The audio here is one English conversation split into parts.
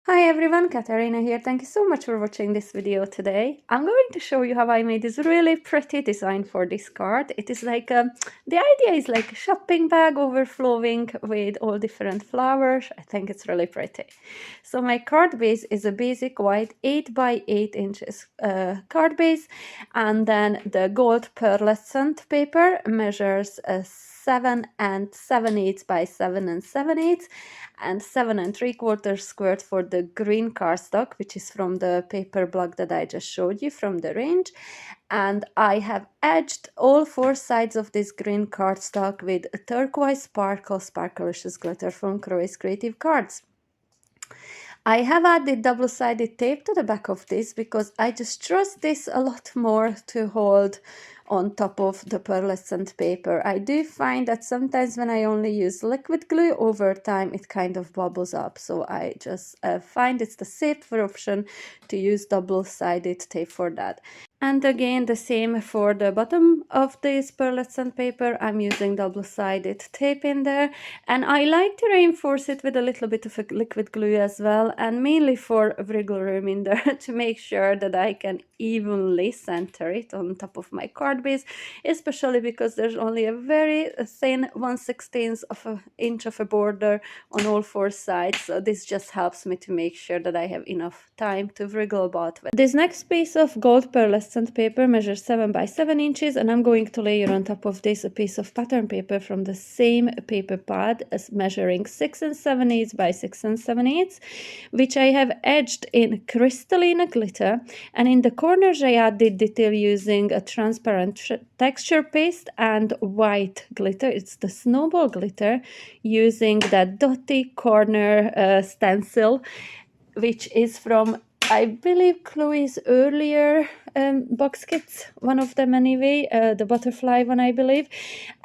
Hi everyone, Katarina here. Thank you so much for watching this video today. I'm going to show you how I made this really pretty design for this card. It is like, the idea is like a shopping bag overflowing with all different flowers. I think it's really pretty. So my card base is a basic white 8 by 8 inches card base, and then the gold pearlescent paper measures 7 and 7/8 by 7 and 7/8 and 7 3/4 squared for the green cardstock, which is from the paper block that I just showed you from the range. And I have edged all four sides of this green cardstock with turquoise sparklicious glitter from Crowe's Creative Cards. I have added double-sided tape to the back of this because I just trust this a lot more to hold on top of the pearlescent paper. I do find that sometimes when I only use liquid glue, over time it kind of bubbles up. So I just find it's the safer option to use double-sided tape for that. And again, the same for the bottom of this pearlescent paper. I'm using double-sided tape in there. And I like to reinforce it with a little bit of a liquid glue as well, and mainly for wriggle room in there to make sure that I can evenly center it on top of my card base, especially because there's only a very thin 1/16 of an inch of a border on all four sides. So this just helps me to make sure that I have enough time to wriggle about with. This next piece of gold pearlescent paper measures 7 by 7 inches, and I'm going to layer on top of this a piece of pattern paper from the same paper pad as measuring 6 and 7/8 by 6 and 7/8, which I have edged in crystalline glitter, and in the corners I added detail using a transparent texture paste and white glitter. It's the snowball glitter, using that dotty corner stencil, which is from, I believe, Chloe's earlier box kits, one of them anyway, the butterfly one, I believe,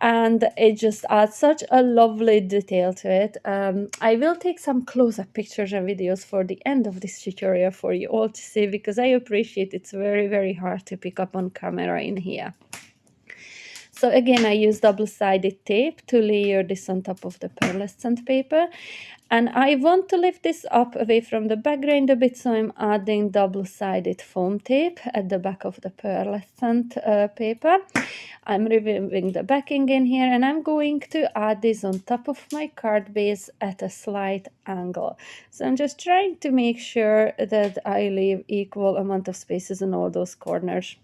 and it just adds such a lovely detail to it. I will take some close-up pictures and videos for the end of this tutorial for you all to see, because I appreciate it's very hard to pick up on camera in here. So again, I use double-sided tape to layer this on top of the pearlescent paper. And I want to lift this up away from the background a bit, so I'm adding double-sided foam tape at the back of the pearlescent paper. I'm removing the backing in here, and I'm going to add this on top of my card base at a slight angle. So I'm just trying to make sure that I leave equal amount of spaces in all those corners.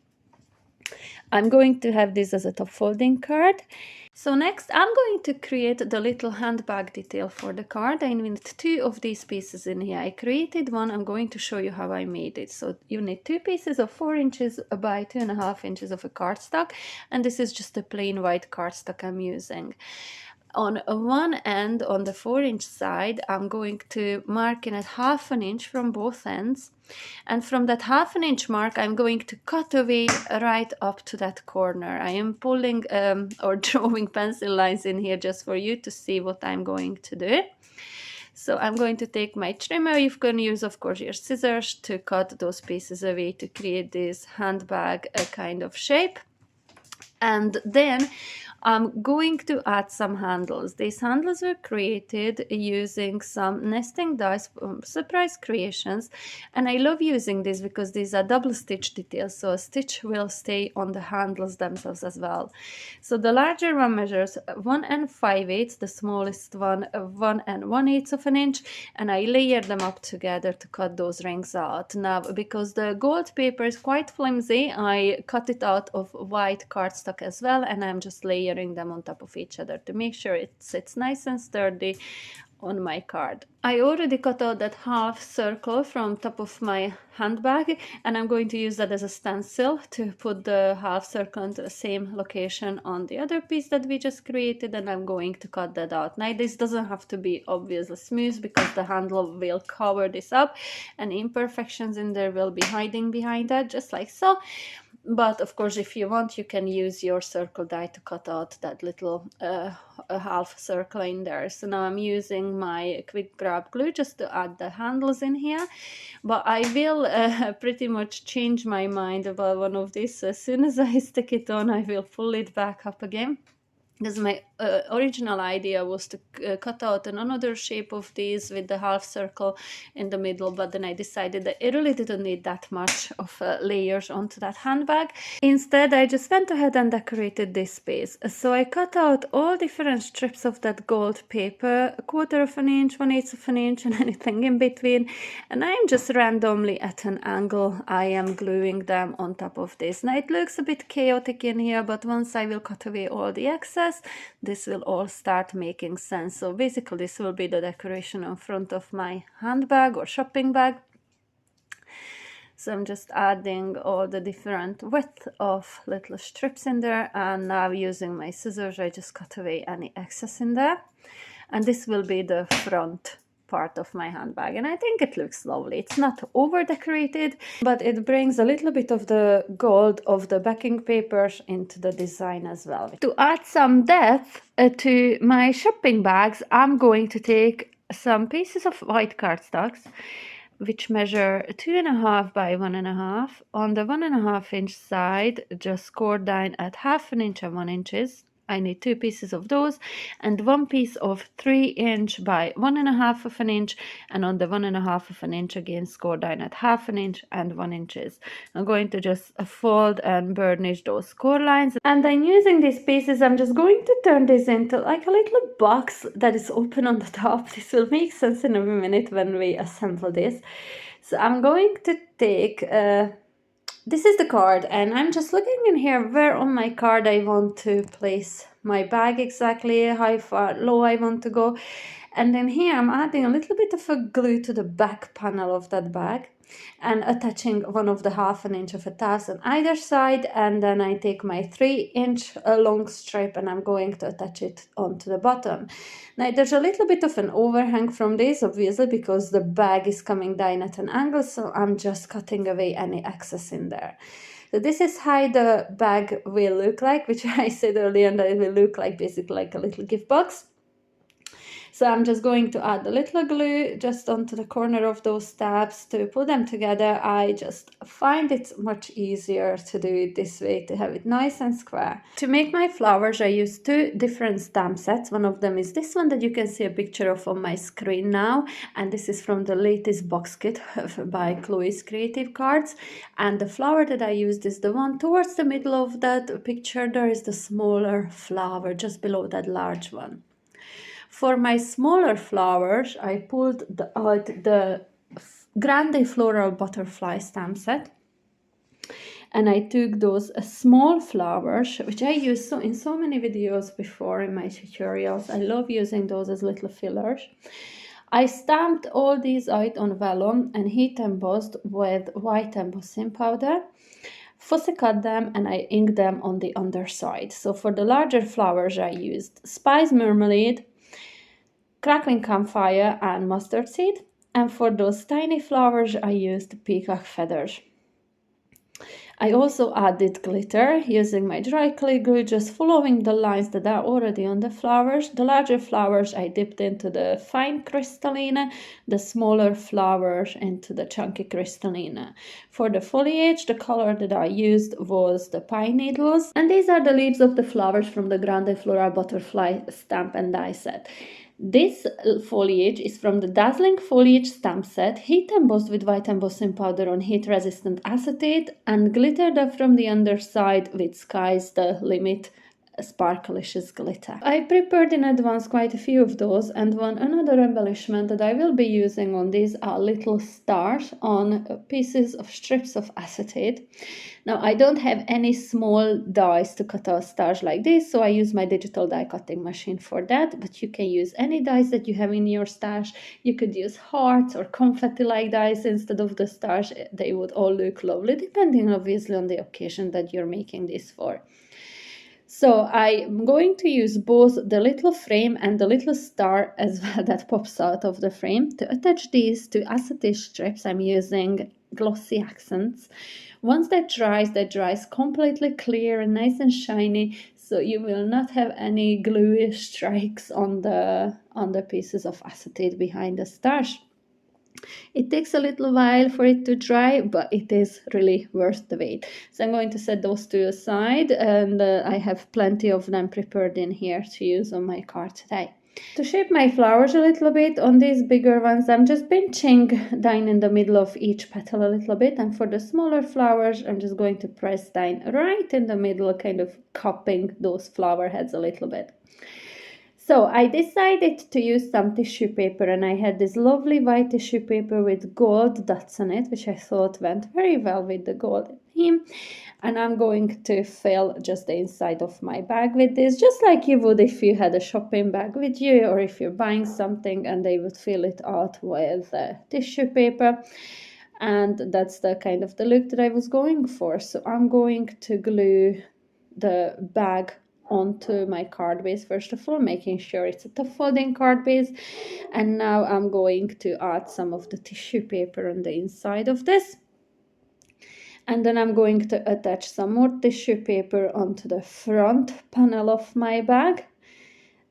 I'm going to have this as a top folding card. So next I'm going to create the little handbag detail for the card. I need two of these pieces in here. I created one. I'm going to show you how I made it. So you need two pieces of 4 inches by 2.5 inches of a cardstock, and this is just a plain white cardstock I'm using. On one end, on the 4-inch side, I'm going to mark in at 1/2 inch from both ends. And from that 1/2 inch mark, I'm going to cut away right up to that corner. I am pulling or drawing pencil lines in here just for you to see what I'm going to do. So I'm going to take my trimmer. You can use, of course, your scissors to cut those pieces away to create this handbag kind of shape. And then I'm going to add some handles. These handles were created using some nesting dies from Surprise Creations, and I love using these because these are double stitch details, so a stitch will stay on the handles themselves as well. So the larger one measures 1 and 5/8, the smallest one 1 and 1/8 of an inch, and I layer them up together to cut those rings out. Now, because the gold paper is quite flimsy, I cut it out of white cardstock as well, and I'm just layering them on top of each other to make sure it sits nice and sturdy on my card. I already cut out that half circle from top of my handbag, and I'm going to use that as a stencil to put the half circle into the same location on the other piece that we just created, and I'm going to cut that out. Now this doesn't have to be obviously smooth because the handle will cover this up and imperfections in there will be hiding behind that, just like so. But of course, if you want, you can use your circle die to cut out that little half circle in there. So now I'm using my quick grab glue just to add the handles in here. But I will pretty much change my mind about one of these. So as soon as I stick it on, I will pull it back up again. because my original idea was to cut out another shape of these with the half circle in the middle, but then I decided that I really didn't need that much of layers onto that handbag. Instead, I just went ahead and decorated this space. So I cut out all different strips of that gold paper, 1/4 of an inch, 1/8 of an inch, and anything in between, and I'm just randomly at an angle I am gluing them on top of this. Now it looks a bit chaotic in here, but once I will cut away all the excess, this will all start making sense. So basically this will be the decoration on front of my handbag or shopping bag. So I'm just adding all the different width of little strips in there, and now using my scissors I just cut away any excess in there, and this will be the front part of my handbag, and I think it looks lovely. It's not over decorated, but it brings a little bit of the gold of the backing papers into the design as well. To add some depth to my shopping bags, I'm going to take some pieces of white cardstocks which measure 2.5 by 1.5. On the 1.5 inch side, just score down at 1/2 inch and 1 inches. I need 2 pieces of those, and 1 piece of 3 inch by 1.5 of an inch, and on the 1.5 of an inch again score down at 1/2 inch and 1 inches. I'm going to just fold and burnish those score lines, and then using these pieces I'm just going to turn this into like a little box that is open on the top. This will make sense in a minute when we assemble this. So I'm going to take this is the card, and I'm just looking in here where on my card I want to place my bag exactly, how far low I want to go. And then here I'm adding a little bit of a glue to the back panel of that bag and attaching one of the 1/2 inch of a tass on either side, and then I take my 3 inch long strip and I'm going to attach it onto the bottom. Now there's a little bit of an overhang from this, obviously, because the bag is coming down at an angle, so I'm just cutting away any excess in there. So this is how the bag will look like, which I said earlier that it will look like basically like a little gift box. So I'm just going to add a little glue just onto the corner of those tabs to put them together. I just find it much easier to do it this way, to have it nice and square. To make my flowers, I use 2 different stamp sets. One of them is this one that you can see a picture of on my screen now, and this is from the latest box kit by Chloe's Creative Cards. And the flower that I used is the one towards the middle of that picture. There is the smaller flower just below that large one. For my smaller flowers, I pulled out the Grande Floral Butterfly stamp set, and I took those small flowers, which I use in so many videos before in my tutorials. I love using those as little fillers. I stamped all these out on vellum and heat embossed with white embossing powder. Fussy cut them and I inked them on the underside. So for the larger flowers I used spice marmalade, crackling campfire and mustard seed, and for those tiny flowers I used peacock feathers. I also added glitter using my dry clay glue, just following the lines that are already on the flowers. The larger flowers I dipped into the fine crystalline, the smaller flowers into the chunky crystalline. For the foliage, the color that I used was the pine needles, and these are the leaves of the flowers from the Grande Floral Butterfly stamp and die set. This foliage is from the Dazzling Foliage stamp set, heat embossed with white embossing powder on heat-resistant acetate and glittered up from the underside with Sky's the Limit sparklicious glitter. I prepared in advance quite a few of those, and another embellishment that I will be using on these are little stars on pieces of strips of acetate. Now I don't have any small dies to cut out stars like this, so I use my digital die cutting machine for that, but you can use any dies that you have in your stash. You could use hearts or confetti like dies instead of the stars. They would all look lovely, depending obviously on the occasion that you're making this for. So I'm going to use both the little frame and the little star as well that pops out of the frame. To attach these to acetate strips, I'm using glossy accents. Once that dries completely clear and nice and shiny, so you will not have any gluey strikes on the pieces of acetate behind the stars. It takes a little while for it to dry, but it is really worth the wait. So I'm going to set those two aside, and I have plenty of them prepared in here to use on my card today. To shape my flowers a little bit on these bigger ones, I'm just pinching down in the middle of each petal a little bit, and for the smaller flowers I'm just going to press down right in the middle, kind of cupping those flower heads a little bit. So I decided to use some tissue paper, and I had this lovely white tissue paper with gold dots on it, which I thought went very well with the gold theme. And I'm going to fill just the inside of my bag with this, just like you would if you had a shopping bag with you, or if you're buying something and they would fill it out with tissue paper. And that's the kind of the look that I was going for. So I'm going to glue the bag onto my card base first of all, making sure it's a tough folding card base. And now I'm going to add some of the tissue paper on the inside of this. And then I'm going to attach some more tissue paper onto the front panel of my bag,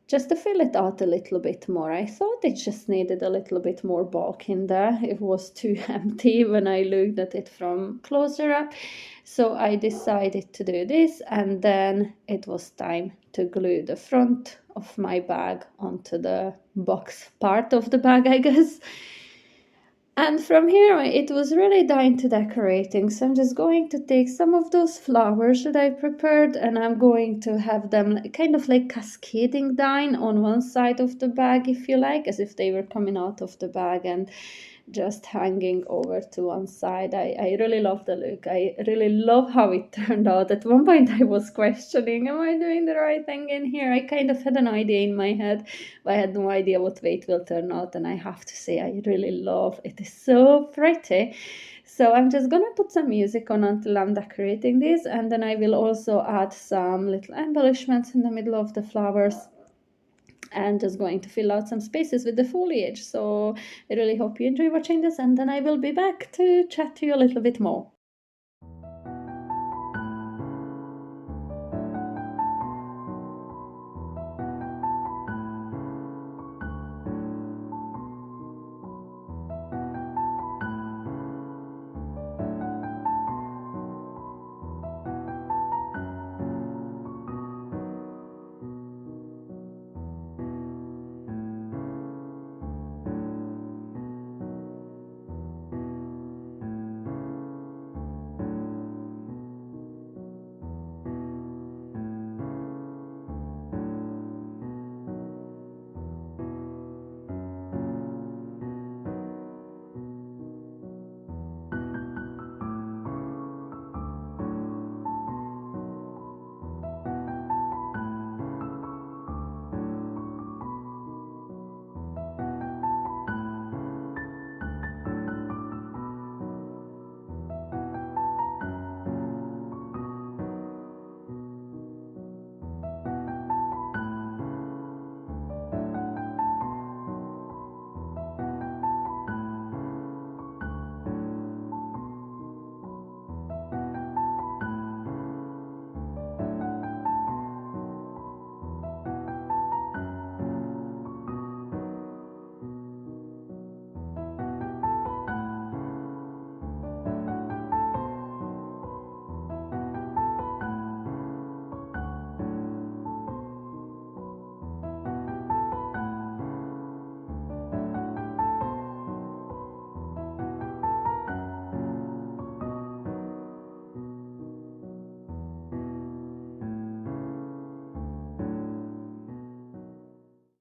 just to fill it out a little bit more. I thought it just needed a little bit more bulk in there. It was too empty when I looked at it from closer up. So I decided to do this, and then it was time to glue the front of my bag onto the box part of the bag, I guess. And from here, it was really down to decorating. So I'm just going to take some of those flowers that I prepared, and I'm going to have them kind of like cascading down on one side of the bag, if you like, as if they were coming out of the bag and just hanging over to one side. I really love the look. I really love how it turned out. At one point I was questioning, am I doing the right thing in here? I kind of had an idea in my head, but I had no idea what way it will turn out, and I have to say I really love it. Is so pretty. So I'm just gonna put some music on until I'm decorating this, and then I will also add some little embellishments in the middle of the flowers, and just going to fill out some spaces with the foliage. So I really hope you enjoy watching this, and then I will be back to chat to you a little bit more.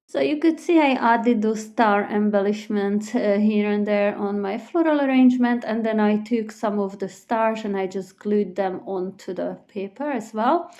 So you could see I added those star embellishments here and there on my floral arrangement, and then I took some of the stars and I just glued them onto the paper as well,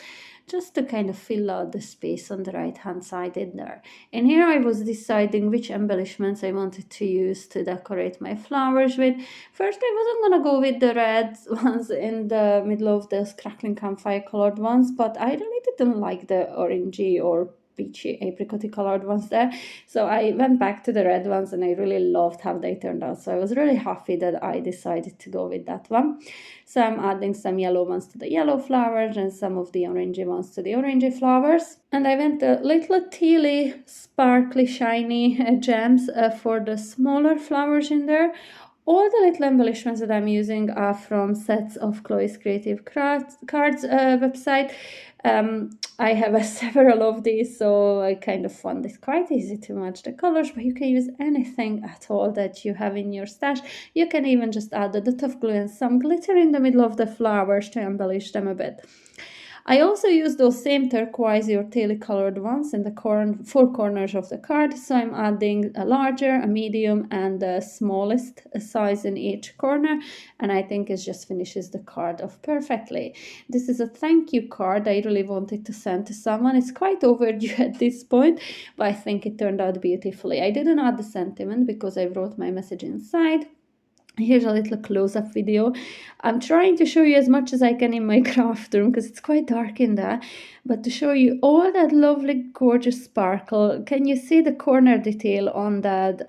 just to kind of fill out the space on the right hand side in there. And here I was deciding which embellishments I wanted to use to decorate my flowers with. First I wasn't gonna go with the red ones in the middle of those crackling campfire colored ones, but I really didn't like the orangey or peachy apricot colored ones there. So I went back to the red ones and I really loved how they turned out. So I was really happy that I decided to go with that one. So I'm adding some yellow ones to the yellow flowers and some of the orangey ones to the orangey flowers. And I went a little tealy, sparkly, shiny gems for the smaller flowers in there. All the little embellishments that I'm using are from sets of Chloe's Creative Cards website. I have several of these, so I kind of found it quite easy to match the colors, but you can use anything at all that you have in your stash. You can even just add a dot of glue and some glitter in the middle of the flowers to embellish them a bit. I also use those same turquoisey or teal colored ones in the four corners of the card, so I'm adding a larger, a medium, and the smallest size in each corner, and I think it just finishes the card off perfectly. This is a thank you card I really wanted to send to someone. It's quite overdue at this point, but I think it turned out beautifully. I didn't add the sentiment because I wrote my message inside. Here's a little close-up video. I'm trying to show you as much as I can in my craft room because it's quite dark in there, but to show you all that lovely gorgeous sparkle. Can you see the corner detail on that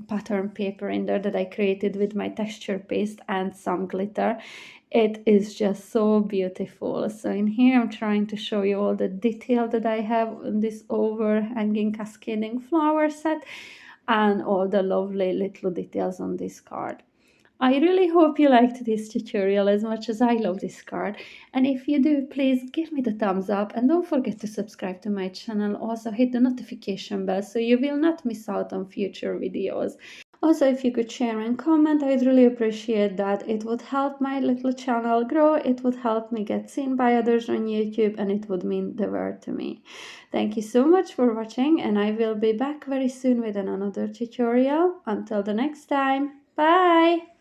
pattern paper in there that I created with my texture paste and some glitter? It is just so beautiful. So in here I'm trying to show you all the detail that I have in this overhanging cascading flower set and all the lovely little details on this card. I really hope you liked this tutorial as much as I love this card, and if you do, please give me the thumbs up and don't forget to subscribe to my channel. Also hit the notification bell so you will not miss out on future videos. Also, if you could share and comment, I'd really appreciate that. It would help my little channel grow, it would help me get seen by others on YouTube, and it would mean the world to me. Thank you so much for watching, and I will be back very soon with another tutorial. Until the next time, bye!